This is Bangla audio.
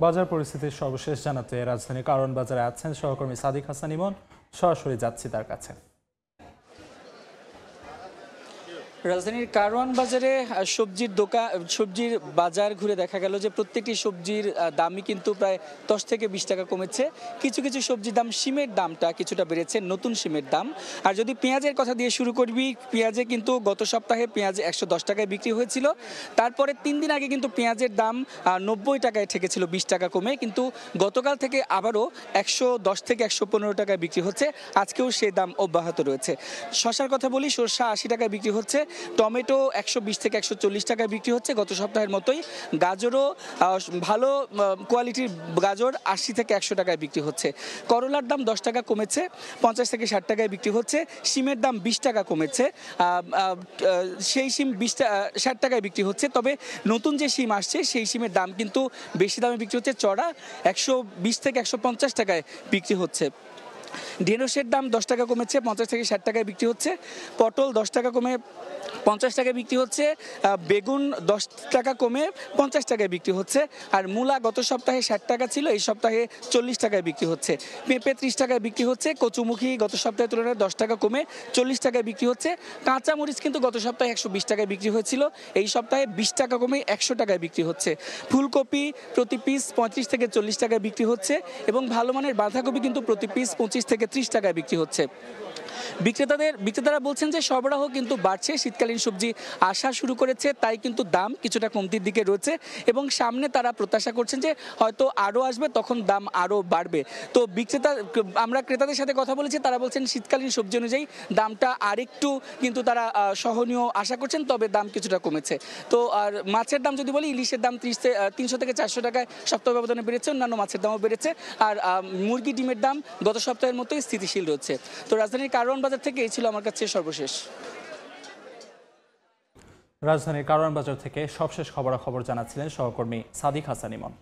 বাজার পরিস্থিতির সর্বশেষ জানাতে রাজধানীর কারওয়ান বাজারে আছেন সহকর্মী সাদিক হাসান ইমন। সরাসরি যাচ্ছি তার কাছে। রাজধানীর কারওয়ান বাজারে সবজির বাজার ঘুরে দেখা গেল যে প্রত্যেকটি সবজির দামই কিন্তু প্রায় 10 থেকে 20 টাকা কমেছে। কিছু কিছু সবজির দাম, শিমের দামটা কিছুটা বেড়েছে, নতুন শিমের দাম। আর যদি পেঁয়াজের কথা দিয়ে শুরু করবি, পেঁয়াজে কিন্তু গত সপ্তাহে পেঁয়াজ 110 টাকায় বিক্রি হয়েছিল। তারপরে 3 দিন আগে কিন্তু পেঁয়াজের দাম 90 টাকায় ঠেকেছিল 20 টাকা কমে, কিন্তু গতকাল থেকে আবারও 110 থেকে 115 টাকায় বিক্রি হচ্ছে। আজকেও সেই দাম অব্যাহত রয়েছে। শসার কথা বলি, সরষা 80 টাকায় বিক্রি হচ্ছে, টমেটো 120 থেকে 140 টাকায় বিক্রি হচ্ছে গত সপ্তাহের মতোই। গাজরও ভালো কোয়ালিটির গাজর 80 থেকে 100 টাকায় বিক্রি হচ্ছে। করলার দাম 10 টাকা কমেছে, 50 থেকে 60 টাকায় বিক্রি হচ্ছে। শিমের দাম 20 টাকা কমেছে, সেই শিম 60 টাকায় বিক্রি হচ্ছে। তবে নতুন যে শিম আসছে সেই শিমের দাম কিন্তু বেশি দামে বিক্রি হচ্ছে, চড়া 120 থেকে 150 টাকায় বিক্রি হচ্ছে। ঢেঁড়সের দাম 10 টাকা কমেছে, 50 থেকে 60 টাকায় বিক্রি হচ্ছে। পটল 10 টাকা কমে 50 টাকায় বিক্রি হচ্ছে। বেগুন 10 টাকা কমে 50 টাকায় বিক্রি হচ্ছে। আর মূলা গত সপ্তাহে 60 টাকা ছিল, এই সপ্তাহে 40 টাকায় বিক্রি হচ্ছে। পেঁপে 30 টাকায় বিক্রি হচ্ছে। কচুমুখী গত সপ্তাহের তুলনায় 10 টাকা কমে 40 টাকায় বিক্রি হচ্ছে। কাঁচামরিচ কিন্তু গত সপ্তাহে 120 টাকায় বিক্রি হয়েছিল, এই সপ্তাহে 20 টাকা কমে 100 টাকায় বিক্রি হচ্ছে। ফুলকপি প্রতি পিস 35 থেকে 40 টাকায় বিক্রি হচ্ছে এবং ভালো মানের বাঁধাকপি কিন্তু প্রতি পিস 25 থেকে 30 টাকায় বিক্রি হচ্ছে। বিক্রেতারা বলছেন যে সরবরাহ কিন্তু বাড়ছে, শীতকালীন সবজি আসা শুরু করেছে, তাই কিন্তু দাম কিছুটা কমতির দিকে রয়েছে এবং সামনে তারা প্রত্যাশা করছেন যে হয়তো আরও আসবে, তখন দাম আরও বাড়বে। তো আমরা ক্রেতাদের সাথে কথা বলেছি, তারা বলছেন শীতকালীন সবজি অনুযায়ী দামটা আরেকটু কিন্তু তারা সহনীয় আশা করছেন, তবে দাম কিছুটা কমেছে। তো আর মাছের দাম যদি বলি, ইলিশের দাম 300 থেকে 400 টাকায় সপ্তাহ ব্যবধানে বেড়েছে, অন্যান্য মাছের দামও বেড়েছে। আর মুরগি ডিমের দাম গত সপ্তাহের মতোই স্থিতিশীল রয়েছে। তো রাজধানীর কারওয়ান বাজার থেকে এই ছিল আমার কাছে সর্বশেষ। রাজধানীর কারওয়ান বাজার থেকে সবশেষ খবরাখবর জানাচ্ছিলেন সহকর্মী সাদিক হাসান ইমন।